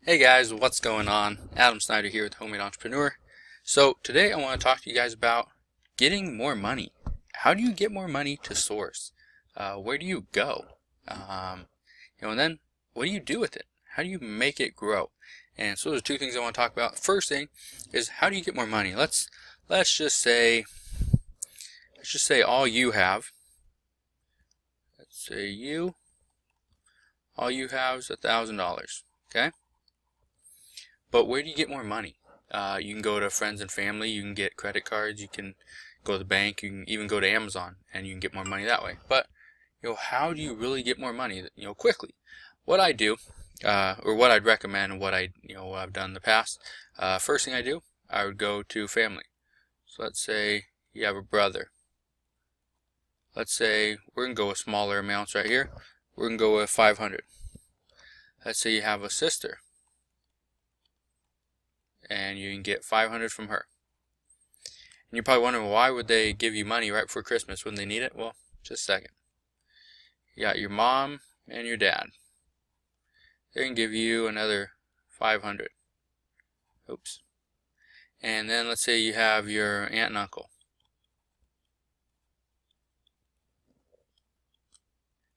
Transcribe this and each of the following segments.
Hey guys, what's going on? Adam Snyder here with Homemade Entrepreneur. So today I want to talk to you guys about getting more money. How do you get more money to source? Where do you go? And then what do you do with it? How do you make it grow? And so those are two things I want to talk about. First thing is, how do you get more money? Let's just say all you have. Let's say all you have is $1,000. Okay. But where do you get more money? You can go to friends and family, you can get credit cards, you can go to the bank, you can even go to Amazon and you can get more money that way. But how do you really get more money quickly? What I do, or what I'd recommend, what I've done in the past, first thing I would go to family. So let's say you have a brother. Let's say we're going to go with smaller amounts right here. We're going to go with 500. Let's say you have a sister, and you can get 500 from her. And you're probably wondering, why would they give you money right before Christmas when they need it? Well, just a second. You got your mom and your dad. They can give you another 500. Oops. And then let's say you have your aunt and uncle.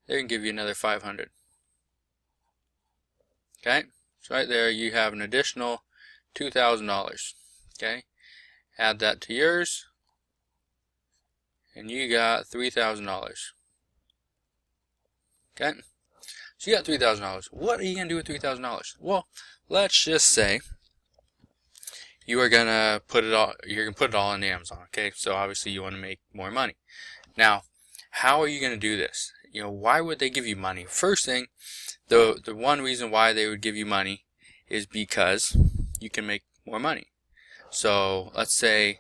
They can give you another 500. Okay? So right there you have an additional $2,000. Okay, add that to yours, and you got $3,000. Okay, so you got $3,000. What are you gonna do with $3,000? Well, let's just say you are gonna put it all. You're gonna put it all on Amazon. Okay, so obviously you want to make more money. Now, how are you gonna do this? Why would they give you money? First thing, the one reason why they would give you money is because you can make more money. So let's say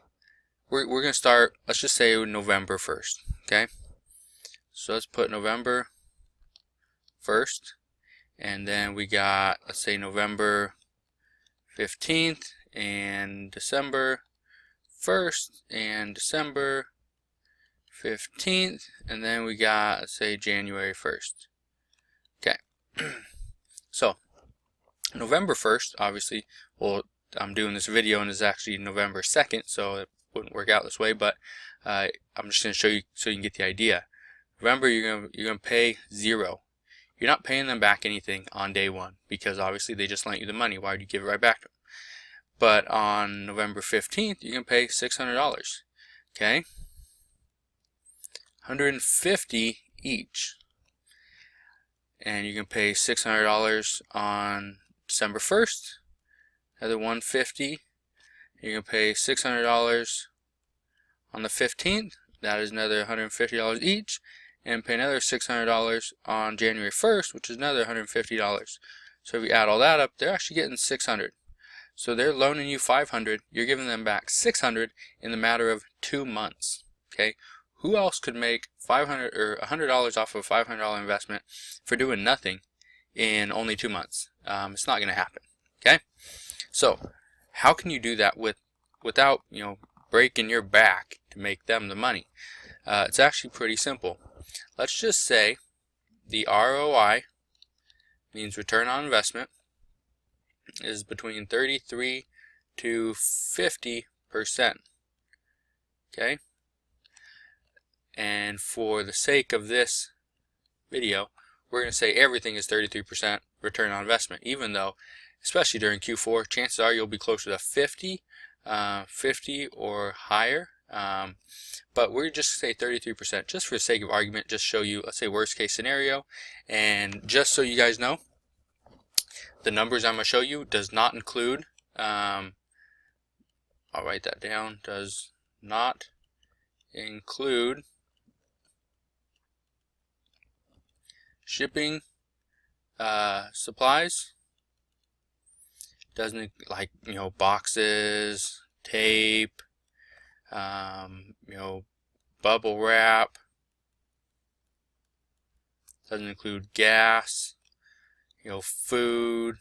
we're going to start, let's just say November 1st. Okay, so let's put November 1st, and then we got, let's say, November 15th and December 1st and December 15th, and then we got, let's say, January 1st. Okay, so November 1st, obviously, well, I'm doing this video and it's actually November 2nd, so it wouldn't work out this way, but I'm just going to show you so you can get the idea. November, you're gonna pay $0. You're not paying them back anything on day one, because obviously they just lent you the money. Why would you give it right back to them? But on November 15th, you're going to pay $600. Okay, 150 each, and you can pay $600 on December 1st, another 150. You're going to pay $600 on the 15th, that is another $150 each, and pay another $600 on January 1st, which is another $150. So if you add all that up, they're actually getting $600. So they're loaning you $500, you're giving them back $600 in the matter of 2 months. Okay, who else could make $500 or $100 off of a $500 investment for doing nothing in only 2 months? It's not going to happen. Okay, so how can you do that without breaking your back to make them the money? It's actually pretty simple. Let's just say the ROI, means return on investment, is between 33 to 50%. Okay, and for the sake of this video, we're going to say everything is 33% return on investment, even though, especially during Q4, chances are you'll be closer to 50 or higher. But we're just say 33%, just for the sake of argument, just show you, let's say, worst case scenario. And just so you guys know, the numbers I'm going to show you does not include, I'll write that down, does not include shipping supplies. Doesn't, like, boxes, tape, bubble wrap. Doesn't include gas, food,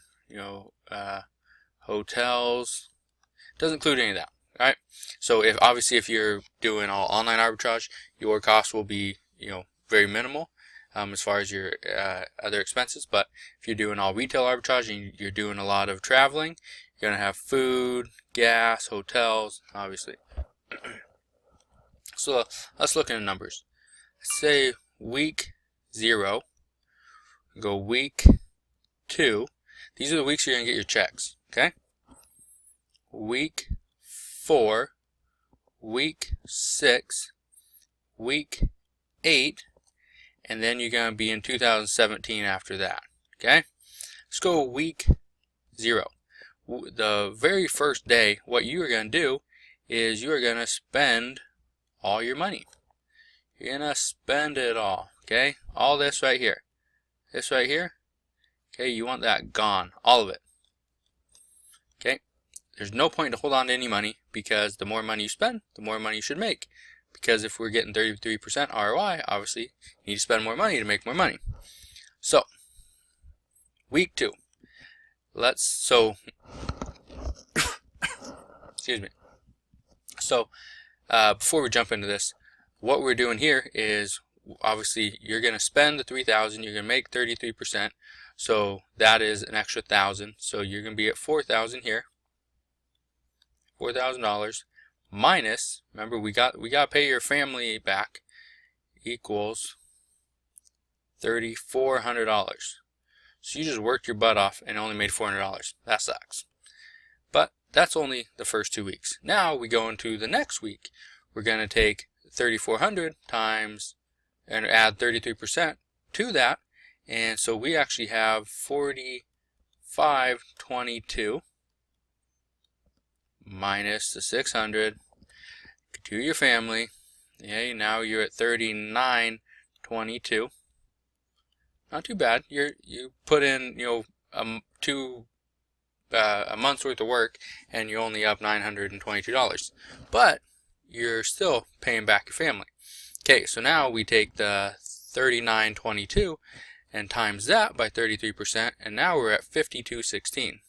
hotels. Doesn't include any of that. All right. So if you're doing all online arbitrage, your cost will be very minimal. as far as your other expenses. But if you're doing all retail arbitrage and you're doing a lot of traveling, you're going to have food, gas, hotels, obviously. So let's look at the numbers. Say week 0, go week 2. These are the weeks you're going to get your checks, okay? Week 4, week 6, week 8, and then you're going to be in 2017 after that, okay? Let's go week 0. The very first day, what you are going to do is you are going to spend all your money. You're going to spend it all, okay? All this right here. This right here, okay, you want that gone, all of it. Okay? There's no point to hold on to any money, because the more money you spend, the more money you should make. Because if we're getting 33% ROI, obviously, you need to spend more money to make more money. So, week 2. Excuse me. So, before we jump into this, what we're doing here is, obviously, you're going to spend the $3,000, you're going to make 33%, so that is an extra $1,000. So you're going to be at $4,000 here, $4,000 minus. Remember, we got to pay your family back, equals $3,400. So you just worked your butt off and only made $400. That sucks. But that's only the first 2 weeks. Now we go into the next week. We're going to take 3,400 times and add 33% to that, and so we actually have 4,522 minus the 600 to your family. Okay, now you're at 3,922. Not too bad. You put in, you know, a month's worth of work, and you're only up $922. But you're still paying back your family. Okay, so now we take the 3,922 and times that by 33%, and now we're at 5,216.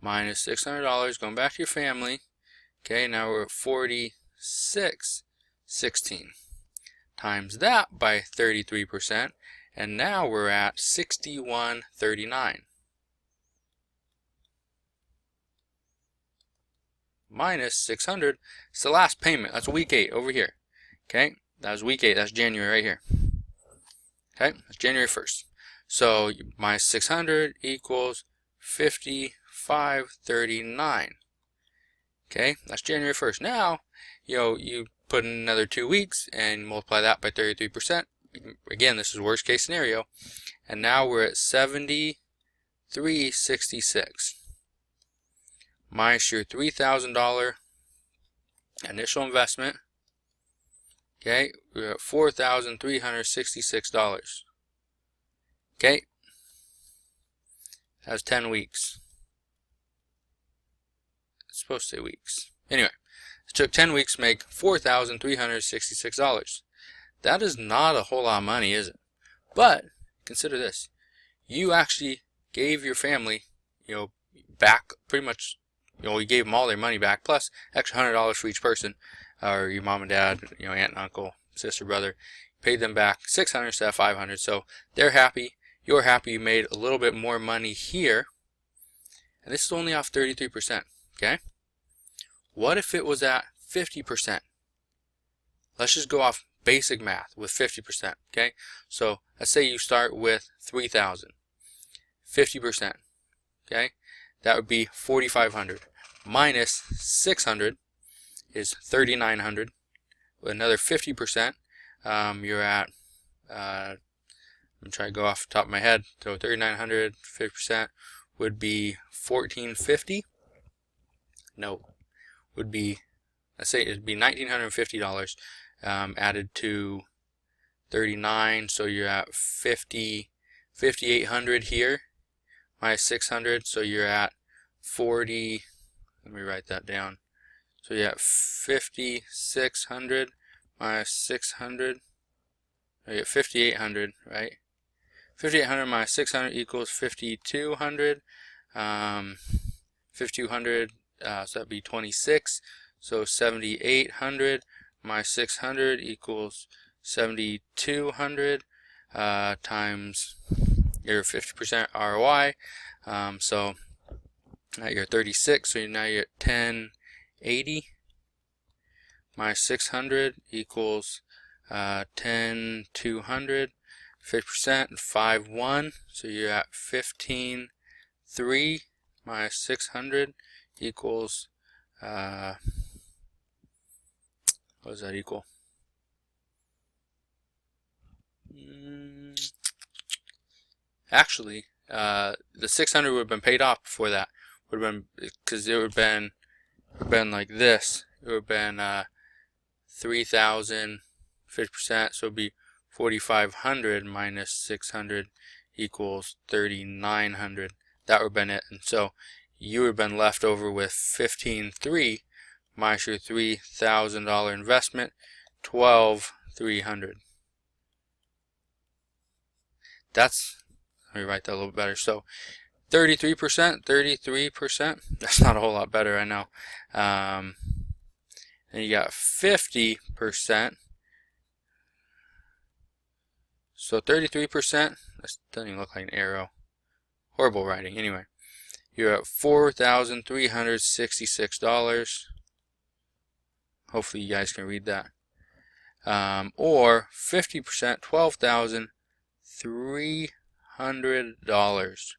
Minus $600 going back to your family. Okay, now we're at 4,616. Times that by 33%, and now we're at 6,139. Minus 600, it's the last payment. That's week 8 over here. Okay, that was week 8. That's January right here. Okay, that's January 1st. So minus 600 equals 5,539. Okay, that's January 1st. Now, you put in another 2 weeks and multiply that by 33%. Again, this is worst case scenario. And now we're at 7,366. Minus your $3,000 initial investment. Okay, we're at $4,366. Okay, that's 10 weeks. It's supposed to say weeks. Anyway, it took 10 weeks to make $4,366. That is not a whole lot of money, is it? But consider this: you actually gave your family, back pretty much. You gave them all their money back, plus extra $100 for each person, or your mom and dad, aunt and uncle, sister, brother. Paid them back $600 instead of $500. So they're happy. You're happy. You made a little bit more money here, and this is only off 33%. Okay. What if it was at 50%? Let's just go off basic math with 50%. Okay. So let's say you start with 3,000. 50%. Okay. That would be 4,500. Minus 600 is 3,900. With another 50%, you're at, I'm trying to go off the top of my head. So 3,900, 50% would be 1,450. No, would be, let's say it'd be $1,950 added to 39. So you're at 5,800 here. Minus 600, so you're at 40. Let me write that down. So you're at 5,600 minus 600. You get 5,800, right? 5,800 minus 600 equals 5,200. 5,200, so that'd be 26. So 7,800 minus 600 equals 7,200 times your 50% ROI. So now you're 36, so now you're at 1080 minus 600 equals 10,200. 50% 5,1, so you're at 15,3 minus 600 equals what does that equal? Actually, the 600 would have been paid off before that. Would have been, because it would have been like this. It would have been 3,000, 50%, so it would be 4,500 minus 600 equals 3,900. That would have been it. And so you would have been left over with 15,300 minus your $3,000 investment, 12,300. Let me write that a little better. So 33%, that's not a whole lot better, I know. And you got 50%. So 33%, that doesn't even look like an arrow. Horrible writing. Anyway, you're at $4,366. Hopefully you guys can read that. Or 50%, $12,300.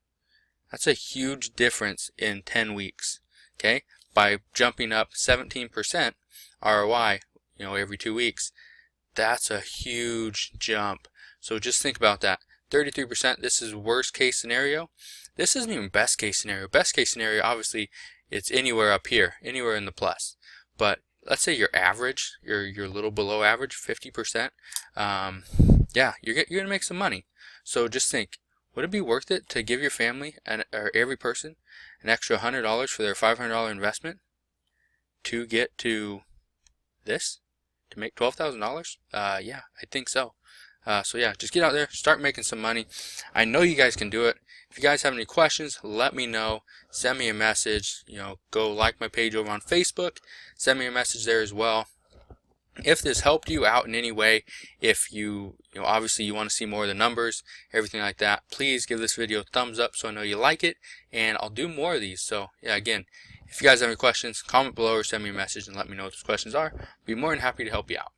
That's a huge difference in 10 weeks. Okay, by jumping up 17% ROI, every 2 weeks, that's a huge jump. So just think about that. 33%, this is worst case scenario. This isn't even best case scenario. Best case scenario, obviously, it's anywhere up here, anywhere in the plus. But let's say you're average, you're a little below average, 50%. Yeah, you're going to make some money. So just think, would it be worth it to give your family or every person an extra $100 for their $500 investment to get to this, to make $12,000? Yeah, I think so. So yeah, just get out there, start making some money. I know you guys can do it. If you guys have any questions, let me know. Send me a message. Go like my page over on Facebook. Send me a message there as well. If this helped you out in any way, if you obviously you want to see more of the numbers, everything like that, please give this video a thumbs up so I know you like it, and I'll do more of these. So yeah, again, if you guys have any questions, comment below or send me a message and let me know what those questions are. I'll be more than happy to help you out.